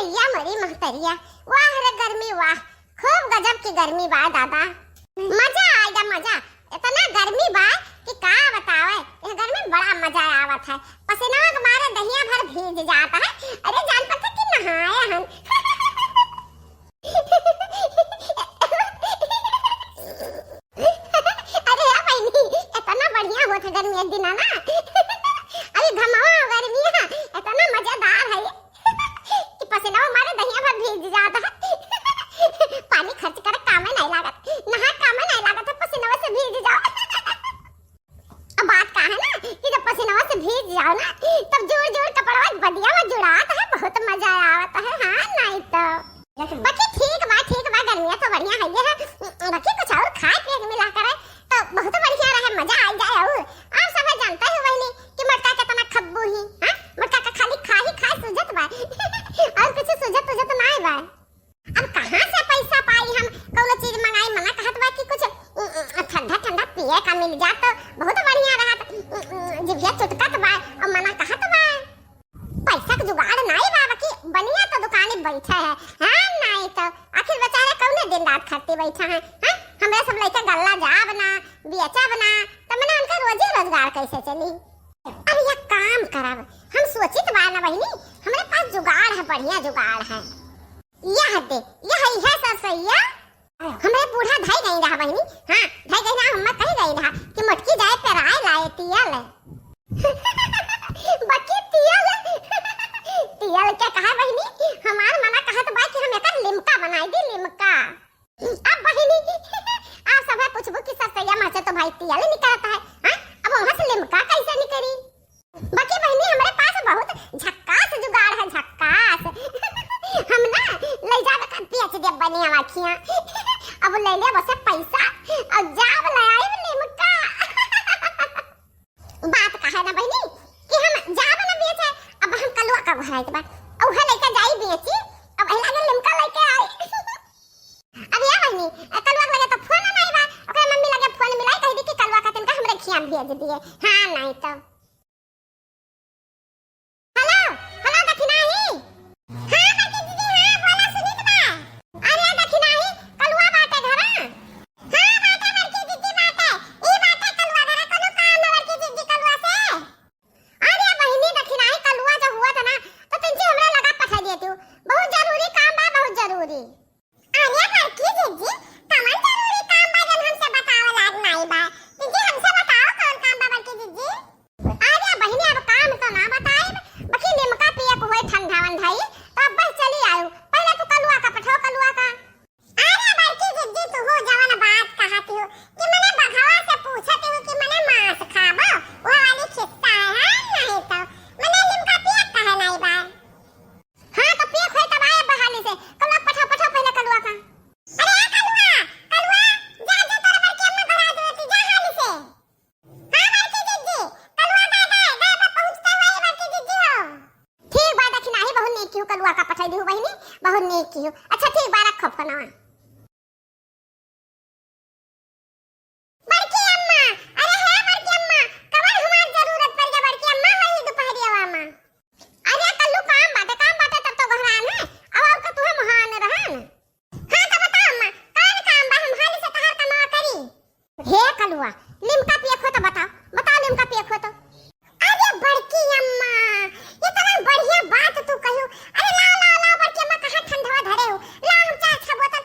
मैया मरी महतरिया, वाह रे गर्मी वाह, खूब गजब की गर्मी बा दादा। मजा आएगा मजा, इतना गर्मी बा कि का बतावे। यह गर्मी बड़ा मजा आवत है, पसीना के मारे दहिया भर भीग जाता है। अरे जान पता कि नहाए हम। अरे यार बहनी इतना बढ़िया होता गर्मी एक दिन ना। अरे घमावा गर्मी है इतना मजेदार है कि पसीना मारे दहिया भर भीग जाता है। पानी खर्च करे काम में नहीं लागत, नहा काम में नहीं लागत, पसीना से भीग जाओ। अब बात का है ना कि जब पसीना से भीग जाओ ना तब जोर जोर कपड़ा बदिया में जुड़ाता है, बहुत मजा आता है। हाँ नहीं तो बाकी ठीक बा गर्मियां तो बढ़िया है ये है। बाकी कुछ और खाए पिए के मिला करे तो बहुत बढ़िया रहे, मजा आ जाए। और आप सब जानते हो वही कि मटका कितना खब्बू ही। हां मटका का खाली खा ही खा सुजत बा और कुछ सुजत नहीं बा। अब कहां से पैसा पाई हम कौनो चीज मंगाई, मना कहत बा कि कुछ ठंडा ठंडा पिए का मिल जात तो बहुत बढ़िया रहत। जिभिया चुटकत बा और मना कहत बा पैसा का जुगाड़ नहीं बा। बाकी बनिया तो दुकाने बैठा है। हां नहीं तो आखिर बेचारे कौने दिन रात खाते बैठा है। हां हमरा सब लइका गल्ला जा बना बेचा बना त मने उनका रोजी रोजगार कैसे चली। अब ये काम करब हम सोचित बा ना बहिनी, हमरे पास जुगाड़ है, बढ़िया जुगाड़ है। यह दे यह है सब सही है। हमरे बूढ़ा धाई गई रहा बहिनी। हां धाई गई ना, हम कहीं गई रहा कि मटकी जाए पे राय लाए तियल। बाकी तियल तियल क्या कहा बहिनी, हमार मना कहत बा कि हम एकर लिमका बनाई दी, लिमका। अब बहिनी आप सब पूछबो कि ससैया मां से तो भाई तियल निकलता है। हां अब वहां से लिमका कैसे निकली। बाकी बहिनी हमारे पास बहुत झक्कास जुगाड़ है, झक्कास। हम ना ले जा कर बेच दे बनी आखियां। अब ले ले बस पैसा और जाब ले आई लिमका। बात का है ना बहिनी कि हम जाब ना बेचे, अब हम कलवा का भराइत बा और है लेके जाई बेची। अब एला के लिमका लेके आई। अब या बहिनी कलवा लगे तो फोन नहीं बा, ओकरे मम्मी लगे फोन मिलाई कह दी कि कलवा का तिनका हमरे खिया भेज दिए। हां नहीं तो हेलो हेलो दखिनाही। हां बच्ची दीदी हां बोला सुनित बा। अरे दखिनाही कलवा बाटे घर। हां बाटे बच्ची दीदी बाटे, ई बाटे कलवा घर कोनो काम न बच्ची दीदी कलवा से। अरे बहिनी दखिनाही कलवा जो हुआ था ना तो तुमसे हमरा लगा पठा दिए तू, बहुत जरूरी काम बा, बहुत जरूरी। अरे बच्ची दीदी कमन जरूरी काम बा जन हमसे बताओ लाग नहीं बा। दीदी हमसे बताओ कौन काम बा बच्ची दीदी। अरे बहिनी अब काम तो ना बताए, बाकी लिमका पिए को होय ठंडा वंधाई तो अब बस चली आयो। पहले तू कलवा का पठाओ कलवा का। अरे बच्ची दीदी तू हो जवान बात कहती हो कि मने बघवा से पूछती हो कि मने मांस खाबो, वो वाली खिस्सा है। नहीं तो मने लिमका पिए कहे नहीं बा। हां तो पिए खोय तब आए बहाने से कलवा पठाओ पहले कलवा का। अरे कलवा कलवा जा जा तोरे बड़की अम्मा भरा देती जा हाली से। हां बड़की दीदी कलवा दे पर पहुंचते हुए बड़की दीदी हो। ठीक बात है नहीं, बहुत नेकी हो कलवा का पठाई दी हो बहिनी, बहुत नेकी हो। अच्छा ठीक बा रखो फोनवा। बड़की अम्मा अरे है बड़की अम्मा कवर हमार जरूरत पड़ गया। बड़की अम्मा है दोपहरिया में। अरे कल्लू काम बाटे तब तो घरान है अब का तू महान रहन। हां तो बता अम्मा कौन काम बा, हम हाली से तहार कमा करी। हे कलवा लिमका पिए खो तो बताओ लिमका पिए खो तो। अरे बड़की अम्मा इतना बढ़िया बात तू कहियो। अरे ला बड़की अम्मा कहां ठंडवा धरे हो, ला हम चाय छा बोतल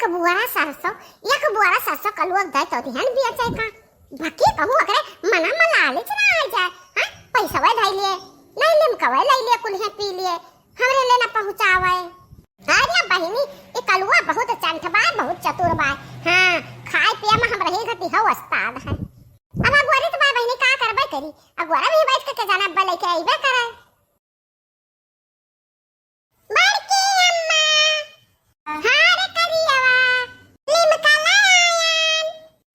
एक बुआरा सरसों कलुआ दे तो ध्यान भी अच्छा का बाकी कहूं अकरे मना मला ले चला आ जाए हां पैसा वे धाई लिए नहीं लेम कवे ले लिए कुल है पी लिए हमरे लेना पहुंचावे अरे बहिनी ये कलुआ बहुत चंठ बा बहुत चतुर बा हां खाए पिए में हम रही घटी हो उस्ताद है अब अगवारी तो बहिनी का करबे करी अगवारा भी बैठ के जाना बले के आइबे करे बड़की अम्मा हां रे करियावा लिमका लायन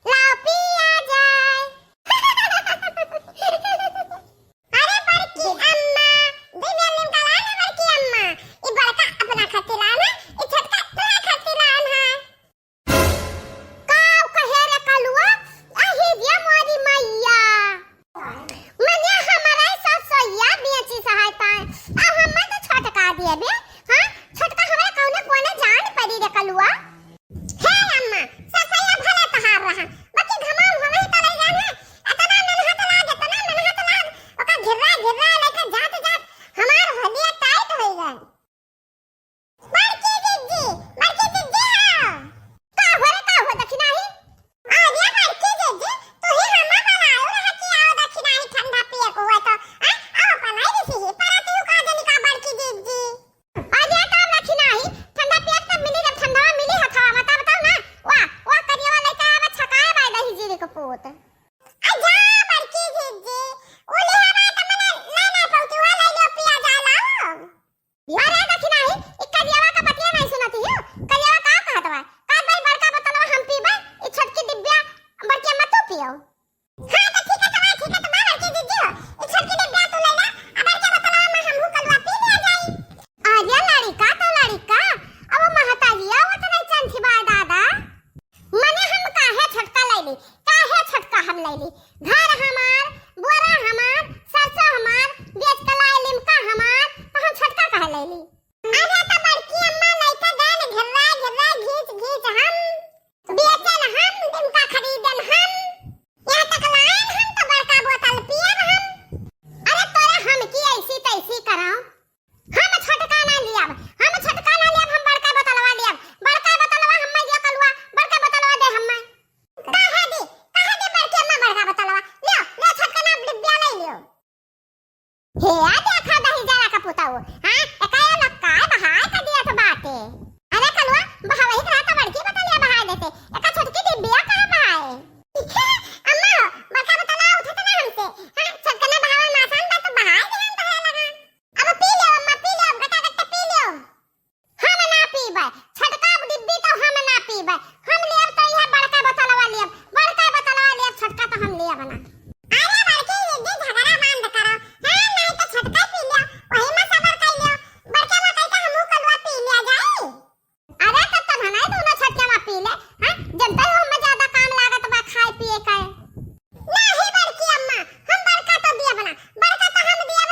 लाओ पिया जाए अरे बड़की अम्मा दिव्या लिमका लाना बड़की अम्मा ई बड़का अपना खातिर लाना ई छोटका तोरा खातिर लाना है काऊ कहे रे कलुआ आही दिया मोरी मैया मने हमारा ससैया बेची सहायता आ हम तो छोटका दिए बे हां छोटका हमरा कौने कोने जान पड़ी रे कलुआ हे अम्मा ससैया भला तहार रहा बाकी घमाम हमें तो ले जाना अतना मन हाथ लाग ओका घेरा लेके जात हमार हलिया टाइट हो गई बड़की दीदी हां का हो दक्षिणाही अरे बड़की दीदी तू ही हमा बनायो रहा कि आओ दक्षिणाही ठंडा पिए को हुआ तो आओ बनाई रही है पर तू का जनी का बड़की दीदी अरे तो दक्षिणाही ठंडा पिए तो मिली जब ठंडा मिली हथवा मत बताओ ना वाह करियावा लेके आवा छकाए बाय दही जीरे को पोत आजा बड़की दीदी ओले हवा त मने ना पहुंची वा ले लो पिया जा लाओ अरे दक्षिणाही ई करियावा का बतिया नहीं सुनती हो करियावा का कहत बा का भाई बड़का बोतलवा हम पीबे ई छोटकी डिब्बिया बड़की अम्मा तू पियो हां तो ठीक है बड़की दीदी ई छोटकी डिब्बिया तू ले ला अब बड़के बोतलवा में हमहू कलवा पी ले जाई अरे लड़का अब महताजिया वो तो नहीं चंथी बा दादा मने हम काहे छोटका ले ली काहे छोटका हम ले ली घर हमार बोरा हमार सरसों हमार बेच के लाए लिमका हमार तो हम छोटका काहे ले ली अरे तो बड़की अम्मा नहीं तो देन घेरा घीच हम बेचन हम लिमका खरीदन हम यहाँ तक लाएन हम तो बड़का बोतल पियन हम अरे तोरे हम की ऐसी तैसी कराओ हम छोटका ना लियाब हम बड़का बोतलवा लियाब बड़का बोतलवा हम दिया कलुआ बड़का बोतलवा दे हम्मे काहे दी बड़की अम्मा बड़का बोतलवा ले छोटका ना डिब्बिया ले लियो हे आ देखा दही जरा का पुताओ हां एकाया लक्का बहाय का दिया तो बाते अरे कलुआ बहावही करा तो बड़की बोतलिया बहाय देते एका छोटकी डिब्बिया कहां बहाय अम्मा बड़का बोतलवा उठत ना हमसे हां छोटका ना बहावा आसान बा तो बहाय दे हम तो है लगा अब पी लो अम्मा पी लो गटा पी लो हम ना पीबे छोटका डिब्बी तो हम ना पीबे हम लेब तो यह बड़का बोतलवा लेब छोटका तो हम लेब ना अरे बड़की दीदी झगड़ा बंद करो हां नहीं तो छोटका पी लियो वही में सबर कर लियो बड़के में कह के हमहू कलवा पी लिया जाए अरे तो हनाई दोनों छोटके में पी ले हां जनता हो में ज्यादा काम लागत बा खाए पिए का नहीं बड़की अम्मा हम बड़का तो दिया बना बड़का तो हम दिया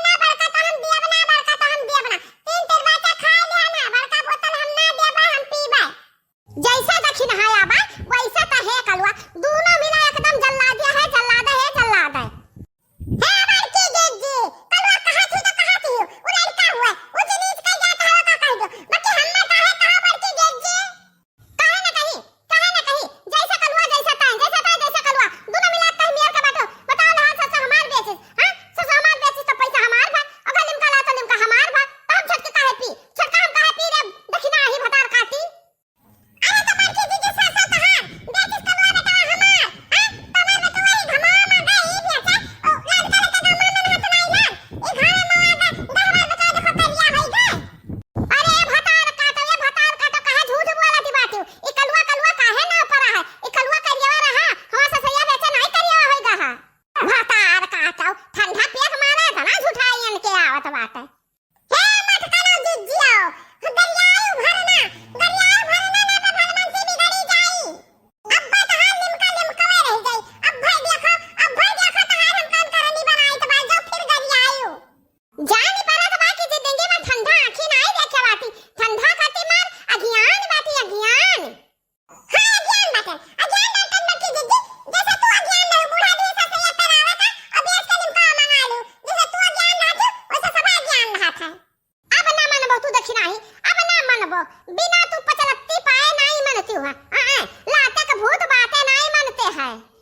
बना तीन बाचा खा लिया ना बड़का बोतल हम ना देबा हम पीबे जैसा दक्षिण हाया बा वैसा तो है कलवा दोनों मिला एकदम जल्लाद है हे बड़की दीदी कलवा कहां थी उड़ाई का हुआ वो नीच का जाता है का कह दो बाकी हम में काहे कहा बड़की दीदी काहे ना कहीं जैसा कलवा जैसा कलवा दोनों मिला तह मियां का बाटो बताओ ना सस हमार बेचे हां सस हमार बेचे तो पैसा हमार बा अगर लिमका ला तो लिमका हमार बा तो हम छोटके काहे पी छोटका हम काहे पी रे दक्षिणा ही भतार काटी अरे तो बड़की दीदी सस कहां बेचे कलवा बेटा हमार हां तमार में तो वही घमामा गई बेचे ओ लड़का लड़का घमामा में हाथ नहीं ला ए घरे में आगा दहवा बता देखो करिया होई गए अरे भतार काटो काहे झूठ बोला दी बात ई कलवा काहे ना परा है ई कलवा करिया रहा हम ससैया बेचे नहीं करिया होई गा भतार काटो ठंडा पिए हमारा धना झूठाई के आवत बात है हे मत करो दीजियो दरियाऊ भरना ना तो भगवान से बिगड़ी जाई अब बात हां लिमका रह गई अब भाई देखो तहार हम काम करनी बनाई तो भाई जाओ फिर दरियाऊ जानी परा तो बाकी जिंदगी में ठंडा आंखी नहीं देखे बाटी ठंडा खाती मार अज्ञान बाटी अज्ञान हां अज्ञान बाटन बड़की दीदी जैसे तू अज्ञान नहीं बूढ़ा दी ससैया पर आवा था अब इसके लिमका मंगा लूं जैसे तू अज्ञान ना था वैसे सब अज्ञान रहा था अब ना मनबो तू दक्षिणाही अब ना मनबो बिना तू पचलत्ती पाए नहीं मनती हुआ लाते का भूत बातें नहीं मनते हैं।